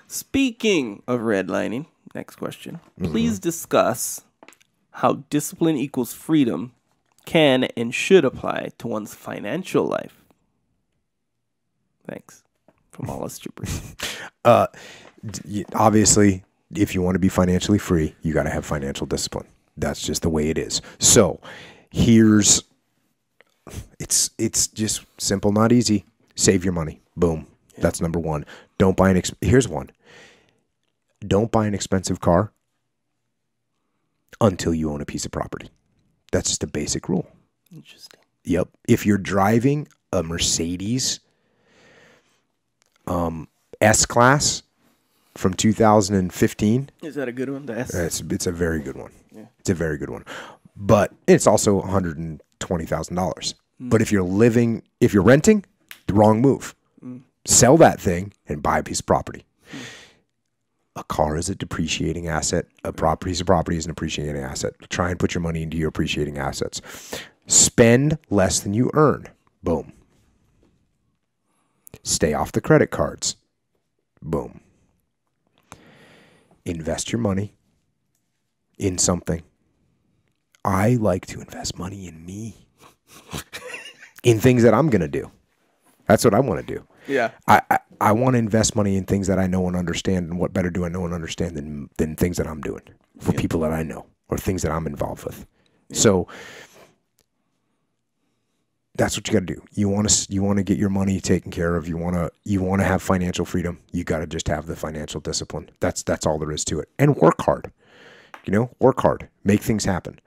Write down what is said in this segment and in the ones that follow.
Speaking of redlining, next question. Please discuss how discipline equals freedom can and should apply to one's financial life. Thanks. From all us troopers. Obviously, if you want to be financially free, you got to have financial discipline. That's just the way it is. So it's just simple, not easy. Save your money. Boom. Yeah. That's number one. Don't buy here's one. Don't buy an expensive car until you own a piece of property. That's just a basic rule. Interesting. Yep. If you're driving a Mercedes S-Class from 2015. Is that a good one? The S? It's a very good one. Yeah. It's a very good one. But it's also $120,000. But if you're renting, the wrong move. Sell that thing and buy a piece of property. A car is a depreciating asset. A piece of property is an appreciating asset. Try and put your money into your appreciating assets. Spend less than you earn. Boom. Stay off the credit cards. Boom. Invest your money in something. I like to invest money in me. In things that I'm going to do. That's what I want to do. Yeah. I want to invest money in things that I know and understand. And what better do I know and understand than things that I'm doing for people that I know or things that I'm involved with. Yeah. So that's what you got to do. You want to get your money taken care of. You want to have financial freedom. You got to just have the financial discipline. That's all there is to it. And work hard. Work hard. Make things happen.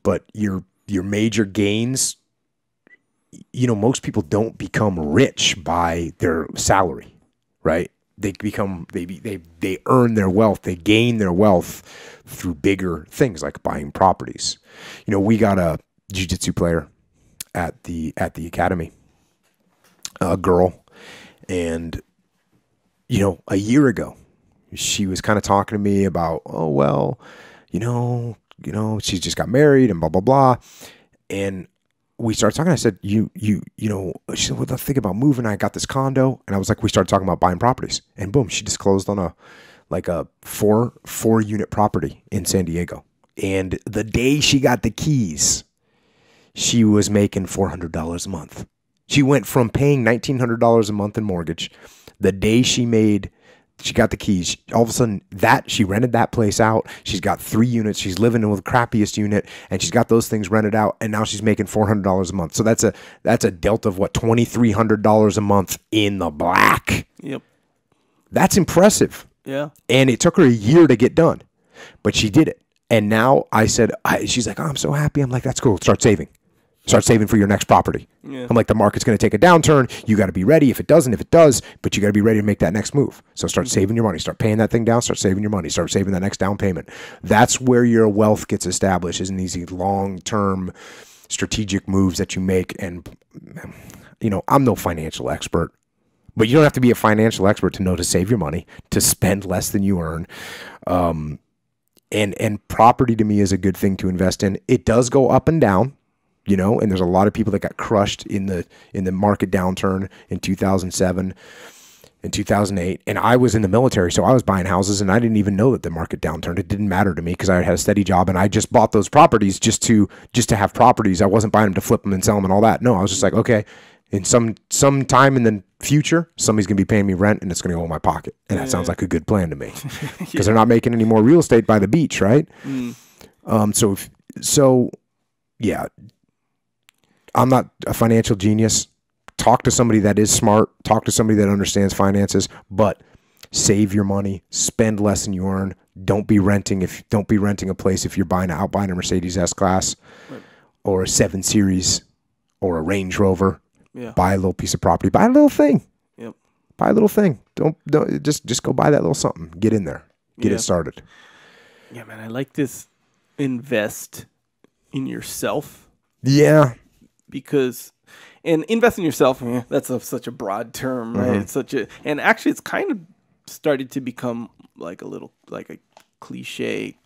But your major gains, most people don't become rich by their salary, right? They earn their wealth. They gain their wealth through bigger things like buying properties. We got a jiu-jitsu player at the academy, a girl, and a year ago, she was kind of talking to me about, she just got married and blah blah blah, and we started talking. I said, she said, well, think about moving. I got this condo. And I was like, we started talking about buying properties. And boom, she disclosed on a 4-unit property in San Diego. And the day she got the keys, she was making $400 a month. She went from paying $1,900 a month in mortgage. The day she got the keys, all of a sudden she rented that place out. She's got 3 units. She's living in the crappiest unit, and she's got those things rented out. And now she's making $400 a month. So that's a delta of $2,300 a month in the black. Yep. That's impressive. Yeah. And it took her a year to get done, but she did it. And now she's like, oh, I'm so happy. I'm like, that's cool. Start saving. Start saving for your next property. Yeah. I'm like, the market's going to take a downturn. You got to be ready if it does, but you got to be ready to make that next move. So start saving your money. Start paying that thing down. Start saving your money. Start saving that next down payment. That's where your wealth gets established, is in these long-term strategic moves that you make. And, I'm no financial expert, but you don't have to be a financial expert to know to save your money, to spend less than you earn. And property to me is a good thing to invest in. It does go up and down. And there's a lot of people that got crushed in the market downturn in 2007 and 2008. And I was in the military, so I was buying houses, and I didn't even know that the market downturned. It didn't matter to me because I had a steady job, and I just bought those properties just to have properties. I wasn't buying them to flip them and sell them and all that. No, I was just like, okay, in some time in the future, somebody's going to be paying me rent, and it's going to go in my pocket. And that sounds like a good plan to me because they're not making any more real estate by the beach, right? Yeah. I'm not a financial genius. Talk to somebody that is smart. Talk to somebody that understands finances. But save your money. Spend less than you earn. Don't be renting a place if you're buying a Mercedes S-Class or a 7 Series or a Range Rover. Yeah. Buy a little piece of property. Buy a little thing. Yep. Buy a little thing. Don't just go buy that little something. Get in there. Get it started. Yeah, man. I like this. Invest in yourself. Yeah. Because, and invest in yourself, that's such a broad term, right? Mm-hmm. And actually it's kind of started to become like a cliche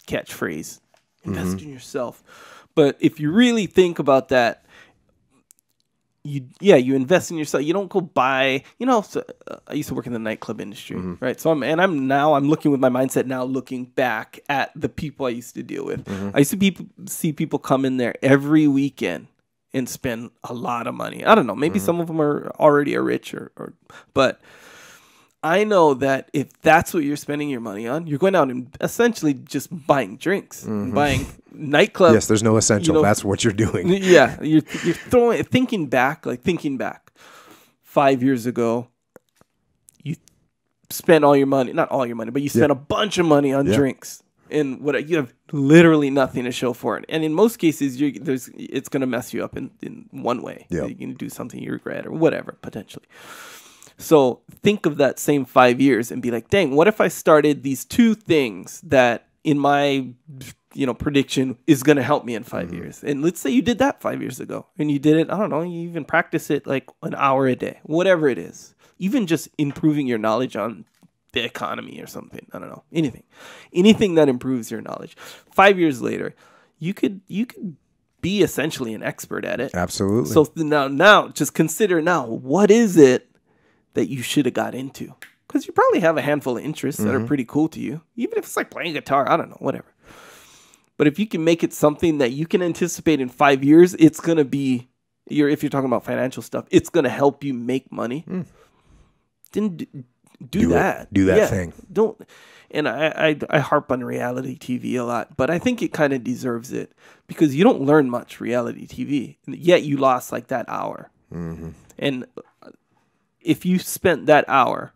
catchphrase, invest in yourself. But if you really think about that, you invest in yourself. You don't go buy, so, I used to work in the nightclub industry, right? So I'm looking with my mindset now, looking back at the people I used to deal with. I used to see people come in there every weekend and spend a lot of money. I don't know, maybe some of them are already rich but I know that if that's what you're spending your money on, you're going out and essentially just buying drinks, buying nightclub. Yes, there's no essential. That's what you're doing. Yeah, you're thinking back 5 years ago, you spent all your money, not all your money, but you spent a bunch of money on drinks, and you have literally nothing to show for it. And in most cases, it's going to mess you up in one way. Yeah. You're going to do something you regret or whatever potentially. So think of that same 5 years and be like, dang, what if I started these two things that in my, prediction is going to help me in 5 years? And let's say you did that 5 years ago and you did it, I don't know, you even practice it like an hour a day, whatever it is, even just improving your knowledge on the economy or something. I don't know, anything that improves your knowledge. 5 years later, you could be essentially an expert at it. Absolutely. So now just consider what is it that you should have got into, because you probably have a handful of interests that are pretty cool to you, even if it's like playing guitar, I don't know, whatever. But if you can make it something that you can anticipate in 5 years, it's going to be if you're talking about financial stuff, it's going to help you make money. Then do that. Do that thing. Don't. And I harp on reality TV a lot, but I think it kind of deserves it, because you don't learn much reality TV, yet you lost like that hour. And if you spent that hour,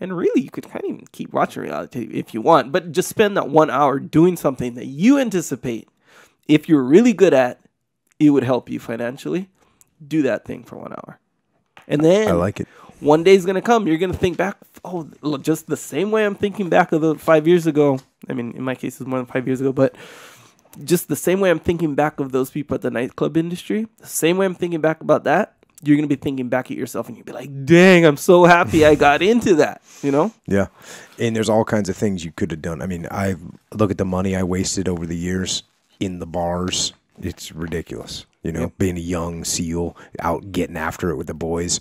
and really you could kind of even keep watching reality TV if you want, but just spend that 1 hour doing something that you anticipate, if you're really good at, it would help you financially. Do that thing for 1 hour. And then I like it. One day is going to come, you're going to think back, just the same way I'm thinking back of the 5 years ago. I mean, in my case, it's more than 5 years ago, but just the same way I'm thinking back of those people at the nightclub industry, the same way I'm thinking back about that, you're going to be thinking back at yourself and you'll be like, dang, I'm so happy I got into that, Yeah. And there's all kinds of things you could have done. I mean, I look at the money I wasted over the years in the bars. It's ridiculous. Being a young SEAL, out getting after it with the boys.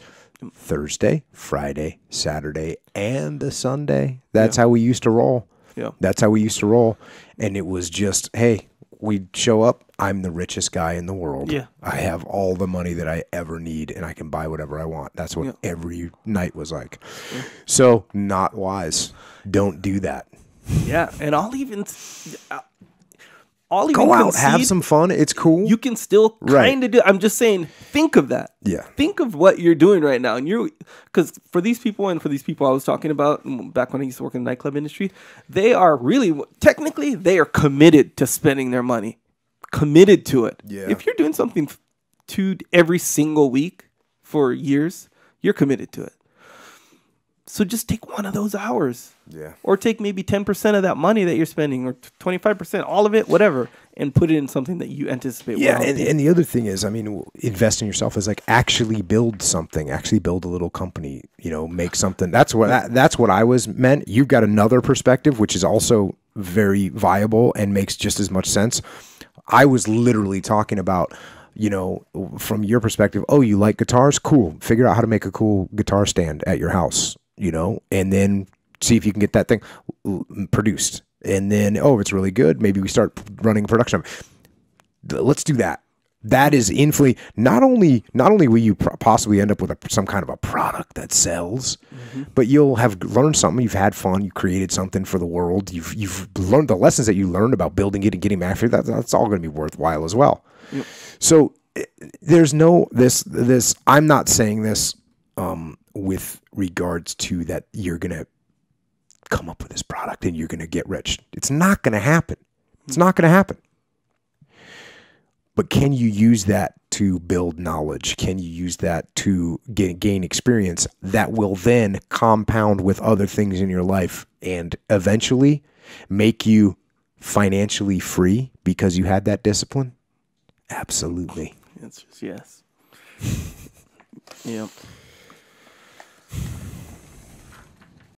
Thursday, Friday, Saturday, and a Sunday. That's how we used to roll. Yeah. That's how we used to roll. And it was just, hey, we'd show up. I'm the richest guy in the world. Yeah. I have all the money that I ever need, and I can buy whatever I want. That's what every night was like. Yeah. So, not wise. Don't do that. Yeah, and I'll even go out, have some fun. It's cool. You can still kind of do. I'm just saying, think of that. Yeah. Think of what you're doing right now, and because for these people I was talking about back when I used to work in the nightclub industry, they are technically committed to spending their money, committed to it. Yeah. If you're doing something every single week for years, you're committed to it. So just take one of those hours. Yeah. Or take maybe 10% of that money that you're spending, or 25%, all of it, whatever, and put it in something that you anticipate. Yeah, and the other thing is, I mean, invest in yourself is like actually build something, actually build a little company, make something. That's what I was meant. You've got another perspective, which is also very viable and makes just as much sense. I was literally talking about, from your perspective, oh, you like guitars? Cool. Figure out how to make a cool guitar stand at your house. And then see if you can get that thing produced. And then, it's really good. Maybe we start running production. Let's do that. That is infinitely, not only will you possibly end up with some kind of a product that sells, but you'll have learned something. You've had fun. You created something for the world. You've learned the lessons that you learned about building it and getting mastery. That's all going to be worthwhile as well. Yep. So there's this. I'm not saying this with regards to that you're going to come up with this product and you're going to get rich. It's not going to happen. It's not going to happen. But can you use that to build knowledge? Can you use that to gain experience that will then compound with other things in your life and eventually make you financially free because you had that discipline? Absolutely. It's just yes. Yeah.